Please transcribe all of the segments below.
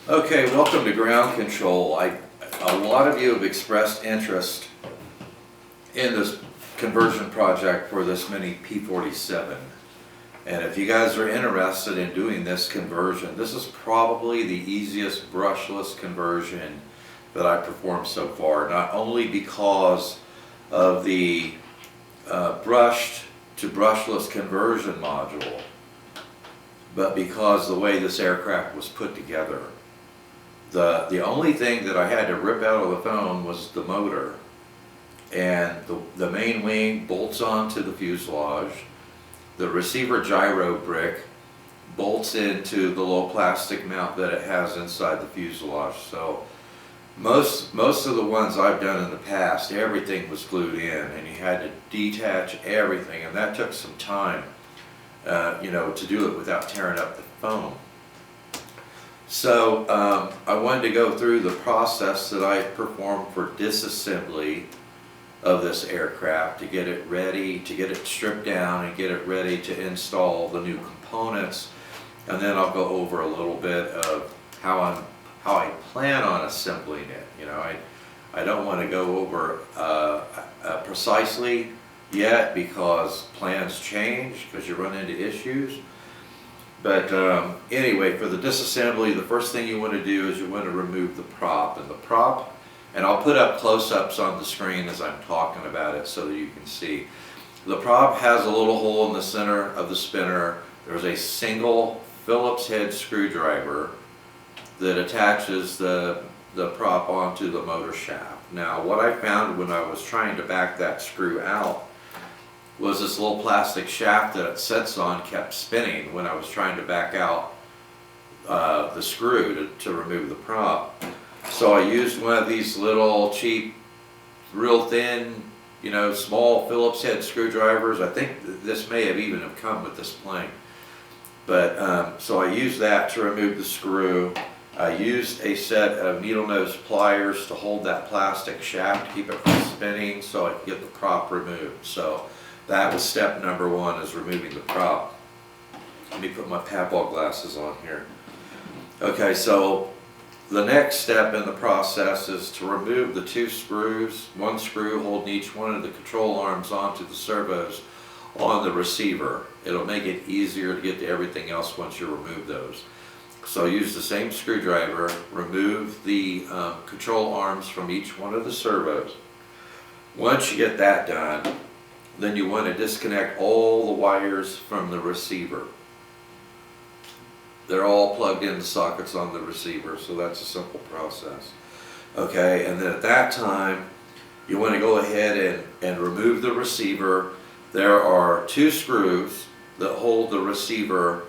Okay, welcome to Ground Control. A lot of you have expressed interest in this conversion project for this mini P-47. And if you guys are interested in doing this conversion, this is probably the easiest brushless conversion that I've performed so far. Not only because of the brushed to brushless conversion module, but because the way this aircraft was put together. The only thing that I had to rip out of the phone was the motor, and the main wing bolts onto the fuselage. The receiver gyro brick bolts into the little plastic mount that it has inside the fuselage. So most of the ones I've done in the past, everything was glued in, and you had to detach everything, and that took some time, to do it without tearing up the phone. So I wanted to go through the process that I performed for disassembly of this aircraft to get it ready, to get it stripped down and get it ready to install the new components. And then I'll go over a little bit of how I plan on assembling it. I don't want to go over precisely yet because plans change because you run into issues. But anyway, for the disassembly, the first thing you want to do is you want to remove the prop. And I'll put up close-ups on the screen as I'm talking about it so that you can see. The prop has a little hole in the center of the spinner. There's a single Phillips head screwdriver that attaches the prop onto the motor shaft. Now, what I found when I was trying to back that screw out was this little plastic shaft that it sits on kept spinning when I was trying to back out the screw to remove the prop. So I used one of these little cheap, real thin, small Phillips head screwdrivers. I think this may have even have come with this plane. But so I used that to remove the screw. I used a set of needle nose pliers to hold that plastic shaft to keep it from spinning so I could get the prop removed. So that was step number one, is removing the prop. Let me put my Pablo glasses on here. Okay, so the next step in the process is to remove the two screws, one screw holding each one of the control arms onto the servos on the receiver. It'll make it easier to get to everything else once you remove those. So use the same screwdriver, remove the control arms from each one of the servos. Once you get that done, then you want to disconnect all the wires from the receiver. They're all plugged into sockets on the receiver, so that's a simple process. Okay, and then at that time, you want to go ahead and remove the receiver. There are two screws that hold the receiver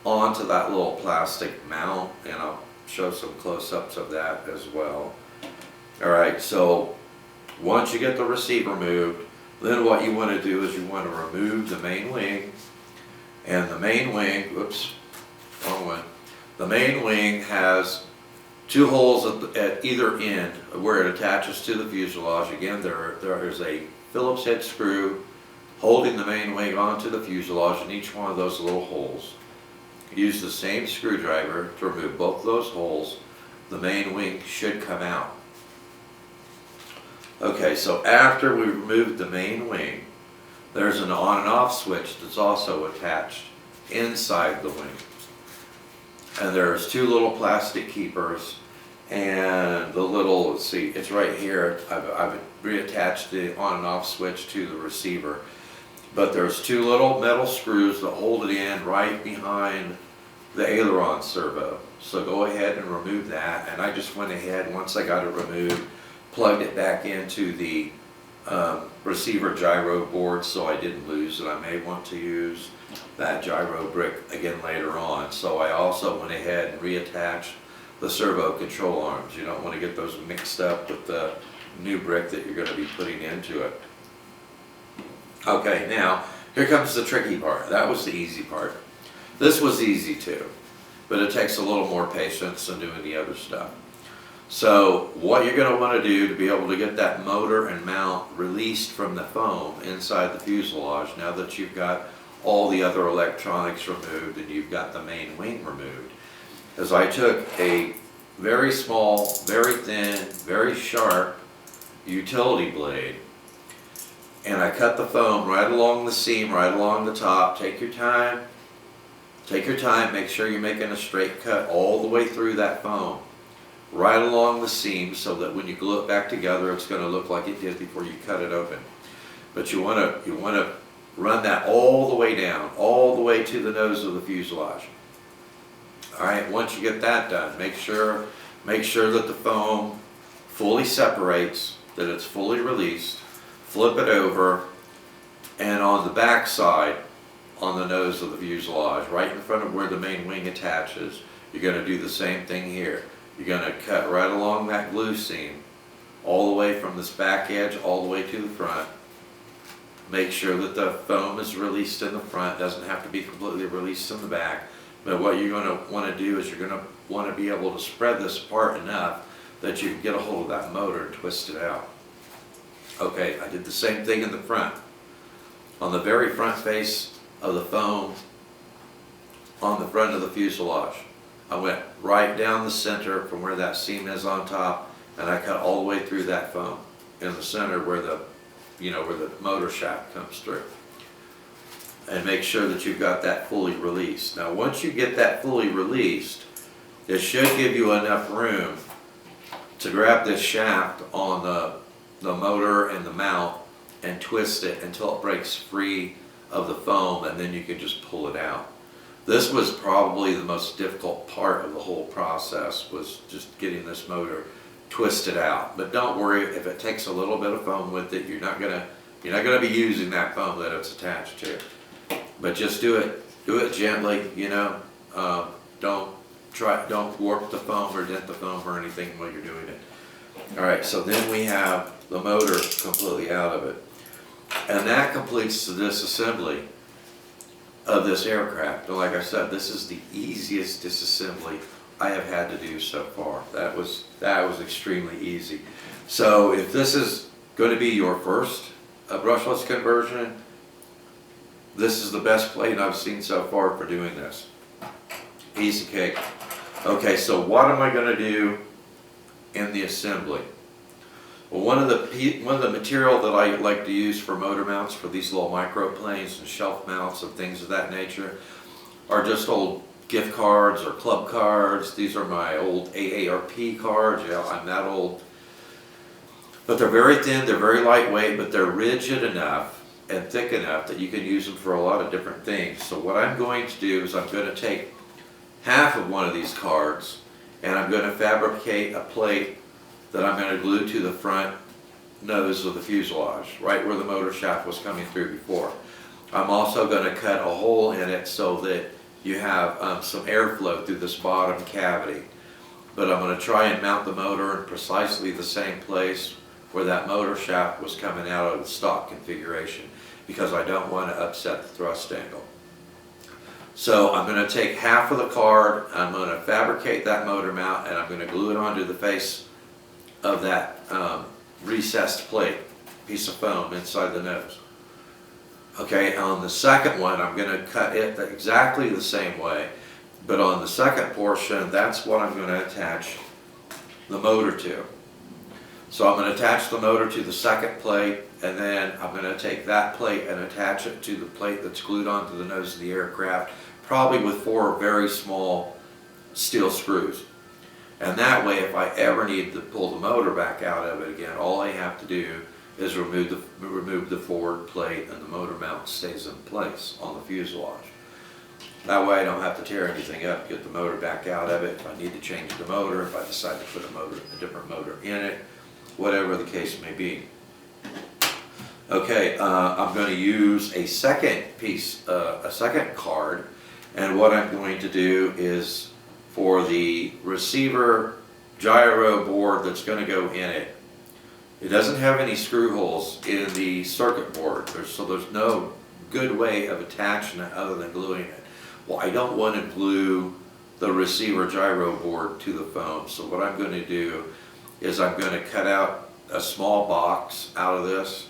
onto that little plastic mount, and I'll show some close-ups of that as well. Alright, so once you get the receiver moved, then what you want to do is you want to remove the main wing, and the main wing, oops, wrong one. The main wing has two holes at either end where it attaches to the fuselage. Again, there is a Phillips head screw holding the main wing onto the fuselage in each one of those little holes. Use the same screwdriver to remove both of those holes. The main wing should come out. Okay, so after we removed the main wing, there's an on and off switch that's also attached inside the wing. And there's two little plastic keepers and the little, let's see, it's right here. I've reattached the on and off switch to the receiver. But there's two little metal screws that hold it in right behind the aileron servo. So go ahead and remove that. And I just went ahead, once I got it removed, plugged it back into the receiver gyro board so I didn't lose it. I may want to use that gyro brick again later on. So I also went ahead and reattached the servo control arms. You don't want to get those mixed up with the new brick that you're going to be putting into it. Okay, now here comes the tricky part. That was the easy part. This was easy too, but it takes a little more patience than doing the other stuff. So what you're going to want to do to be able to get that motor and mount released from the foam inside the fuselage, now that you've got all the other electronics removed and you've got the main wing removed, is I took a very small, very thin, very sharp utility blade, and I cut the foam right along the seam, right along the top. Take your time, make sure you're making a straight cut all the way through that foam, right along the seam, so that when you glue it back together, it's going to look like it did before you cut it open. But you want to run that all the way down, all the way to the nose of the fuselage. All right, once you get that done, make sure that the foam fully separates, that it's fully released. Flip it over, and on the back side, on the nose of the fuselage, right in front of where the main wing attaches, you're going to do the same thing here. You're going to cut right along that glue seam, all the way from this back edge all the way to the front. Make sure that the foam is released in the front, doesn't have to be completely released in the back. But what you're going to want to do is you're going to want to be able to spread this apart enough that you can get a hold of that motor and twist it out. Okay, I did the same thing in the front. On the very front face of the foam, on the front of the fuselage, I went right down the center from where that seam is on top, and I cut all the way through that foam in the center where the motor shaft comes through. And make sure that you've got that fully released. Now once you get that fully released, it should give you enough room to grab this shaft on the motor and the mount and twist it until it breaks free of the foam, and then you can just pull it out. This was probably the most difficult part of the whole process, was just getting this motor twisted out. But don't worry, if it takes a little bit of foam with it, you're not gonna be using that foam that it's attached to. But just do it gently, you know. Don't warp the foam or dent the foam or anything while you're doing it. All right, so then we have the motor completely out of it. And that completes the disassembly of this aircraft. And like I said, this is the easiest disassembly I have had to do so far. That was extremely easy. So if this is going to be your first brushless conversion, this is the best plate I've seen so far for doing this. Piece of cake. Okay, so what am I going to do in the assembly? Well, one of the material that I like to use for motor mounts for these little microplanes and shelf mounts and things of that nature are just old gift cards or club cards. These are my old AARP cards. Yeah, I'm that old. But they're very thin, they're very lightweight, but they're rigid enough and thick enough that you can use them for a lot of different things. So what I'm going to do is I'm going to take half of one of these cards and I'm going to fabricate a plate that I'm going to glue to the front nose of the fuselage, right where the motor shaft was coming through before. I'm also going to cut a hole in it so that you have some airflow through this bottom cavity. But I'm going to try and mount the motor in precisely the same place where that motor shaft was coming out of the stock configuration, because I don't want to upset the thrust angle. So I'm going to take half of the card, I'm going to fabricate that motor mount, and I'm going to glue it onto the face of that recessed plate, piece of foam inside the nose. Okay, on the second one, I'm going to cut it exactly the same way, but on the second portion, that's what I'm going to attach the motor to. So I'm going to attach the motor to the second plate, and then I'm going to take that plate and attach it to the plate that's glued onto the nose of the aircraft, probably with 4 very small steel screws. And that way, if I ever need to pull the motor back out of it again, all I have to do is remove the forward plate, and the motor mount stays in place on the fuselage. That way I don't have to tear anything up, get the motor back out of it. If I need to change the motor, if I decide to put a different motor in it, whatever the case may be. Okay, I'm going to use a second piece, a second card, and what I'm going to do is for the receiver gyro board that's going to go in it. It doesn't have any screw holes in the circuit board, so there's no good way of attaching it other than gluing it. Well, I don't want to glue the receiver gyro board to the foam, so what I'm going to do is I'm going to cut out a small box out of this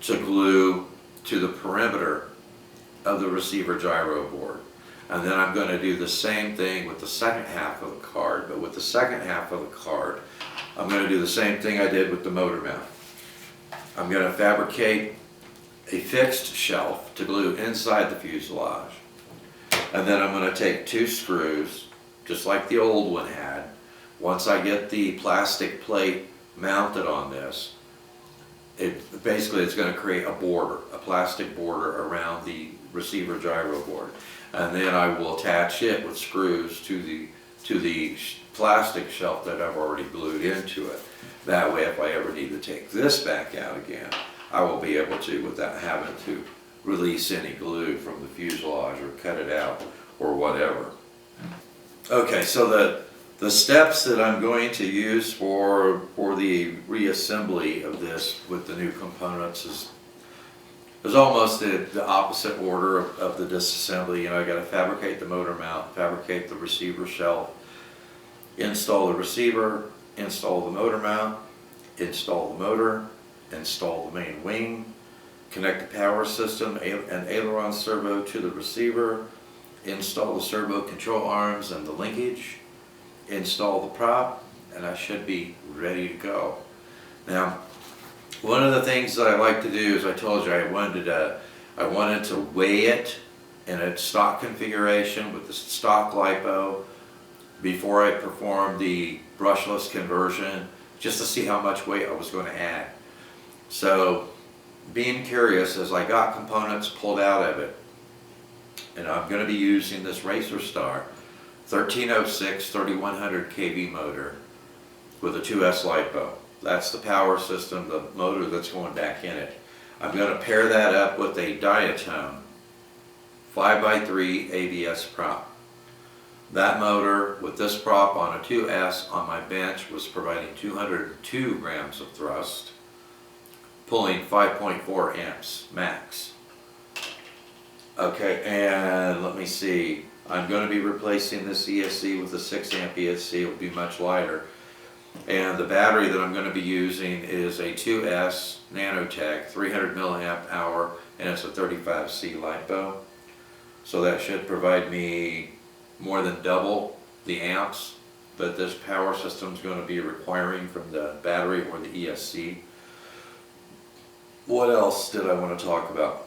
to glue to the perimeter of the receiver gyro board. And then I'm going to do the same thing with the second half of the card, but with the second half of the card, I'm going to do the same thing I did with the motor mount. I'm going to fabricate a fixed shelf to glue inside the fuselage. And then I'm going to take 2 screws, just like the old one had. Once I get the plastic plate mounted on this, basically it's going to create a border, a plastic border around the receiver gyro board. And then I will attach it with screws to the plastic shelf that I've already glued into it. That way, if I ever need to take this back out again, I will be able to without having to release any glue from the fuselage or cut it out or whatever. Okay, so the steps that I'm going to use for the reassembly of this with the new components is almost the opposite order of the disassembly. You know, I got to fabricate the motor mount, fabricate the receiver shelf, install the receiver, install the motor mount, install the motor, install the main wing, connect the power system and aileron servo to the receiver, install the servo control arms and the linkage, install the prop, and I should be ready to go. Now, one of the things that I like to do is, I told you I wanted to weigh it in a stock configuration with the stock lipo before I performed the brushless conversion, just to see how much weight I was going to add. So, being curious, as I got components pulled out of it, and I'm going to be using this RacerStar 1306 3100 kV motor with a 2S lipo. That's the power system, the motor that's going back in it. I'm going to pair that up with a diatone 5x3 ABS prop. That motor with this prop on a 2S on my bench was providing 202 grams of thrust, pulling 5.4 amps max. Okay, and let me see. I'm going to be replacing this ESC with a 6 amp ESC. It will be much lighter. And the battery that I'm going to be using is a 2S Nanotech 300 milliamp hour, and it's a 35C LiPo. So that should provide me more than double the amps that this power system is going to be requiring from the battery or the ESC. What else did I want to talk about?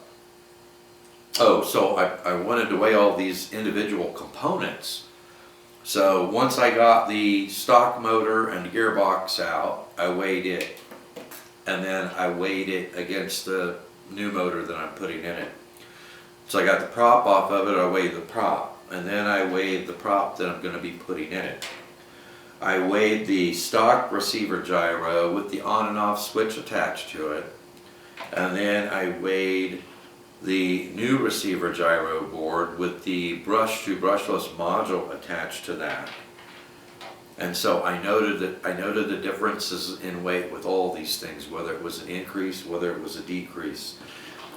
Oh, so I wanted to weigh all these individual components. So once I got the stock motor and gearbox out, I weighed it, and then I weighed it against the new motor that I'm putting in it. So I got the prop off of it, I weighed the prop, and then I weighed the prop that I'm going to be putting in it. I weighed the stock receiver gyro with the on and off switch attached to it, and then I weighed the new receiver gyro board with the brush to brushless module attached to that. And so I noted the differences in weight with all these things, whether it was an increase, whether it was a decrease.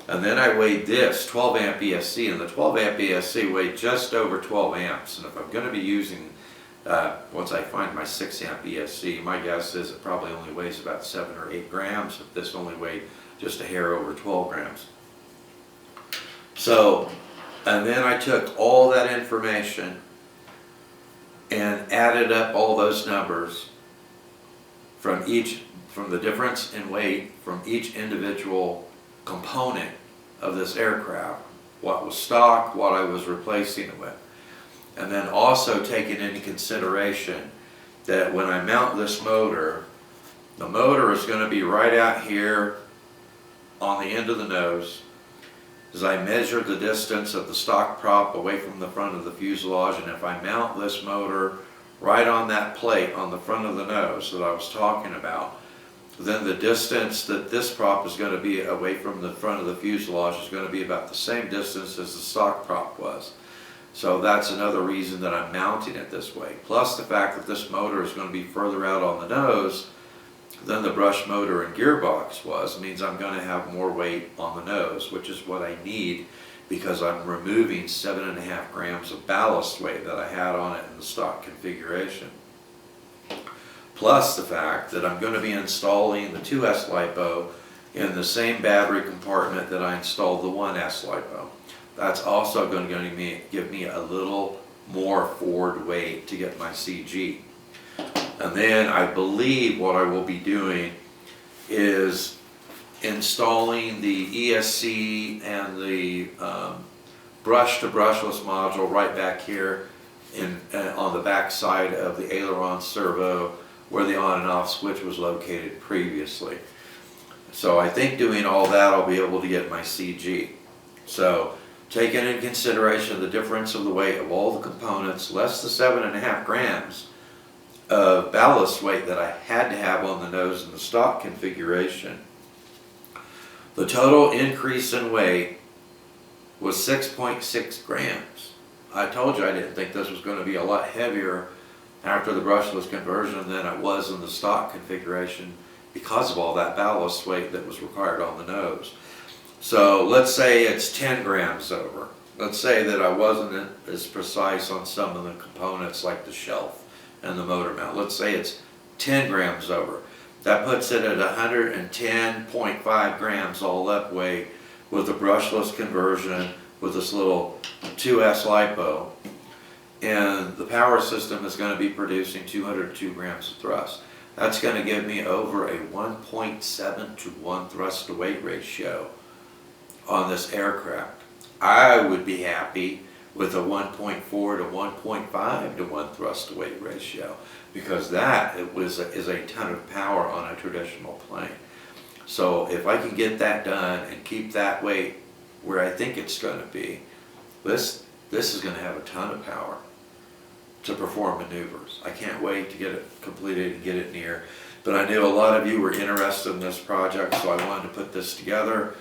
And then I weighed this 12 amp ESC, and the 12 amp ESC weighed just over 12 amps. And if I'm going to be using, once I find my 6 amp ESC, my guess is it probably only weighs about 7 or 8 grams, if this only weighed just a hair over 12 grams. So, and then I took all that information and added up all those numbers from the difference in weight from each individual component of this aircraft, what was stock, what I was replacing it with. And then also taking into consideration that when I mount this motor, the motor is going to be right out here on the end of the nose. As I measured the distance of the stock prop away from the front of the fuselage, and if I mount this motor right on that plate on the front of the nose that I was talking about, then the distance that this prop is going to be away from the front of the fuselage is going to be about the same distance as the stock prop was. So that's another reason that I'm mounting it this way. Plus the fact that this motor is going to be further out on the nose than the brush motor and gearbox was, means I'm going to have more weight on the nose, which is what I need because I'm removing 7.5 grams of ballast weight that I had on it in the stock configuration. Plus the fact that I'm going to be installing the 2S LiPo in the same battery compartment that I installed the 1S LiPo. That's also going to give me a little more forward weight to get my CG. And then I believe what I will be doing is installing the ESC and the brush to brushless module right back here on the back side of the aileron servo where the on and off switch was located previously. So I think doing all that I'll be able to get my CG. So taking into consideration the difference of the weight of all the components, less than 7.5 grams of ballast weight that I had to have on the nose in the stock configuration, the total increase in weight was 6.6 grams. I told you I didn't think this was going to be a lot heavier after the brushless conversion than it was in the stock configuration because of all that ballast weight that was required on the nose. So let's say it's 10 grams over. Let's say that I wasn't as precise on some of the components like the shelf and the motor mount. Let's say it's 10 grams over. That puts it at 110.5 grams all up weight with the brushless conversion with this little 2S LiPo. And the power system is going to be producing 202 grams of thrust. That's going to give me over a 1.7 to 1 thrust to weight ratio on this aircraft. I would be happy with a 1.4 to 1.5 to 1 thrust to weight ratio because that is a ton of power on a traditional plane. So if I can get that done and keep that weight where I think it's going to be, this is going to have a ton of power to perform maneuvers. I can't wait to get it completed and get it near. But I knew a lot of you were interested in this project, so I wanted to put this together.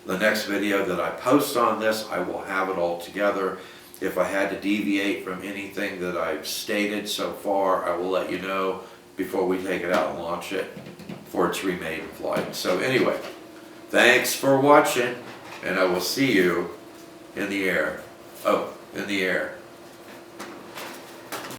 The next video that I post on this, I will have it all together. If I had to deviate from anything that I've stated so far, I will let you know before we take it out and launch it for its remade flight. So anyway, thanks for watching, and I will see you in the air. Oh, in the air.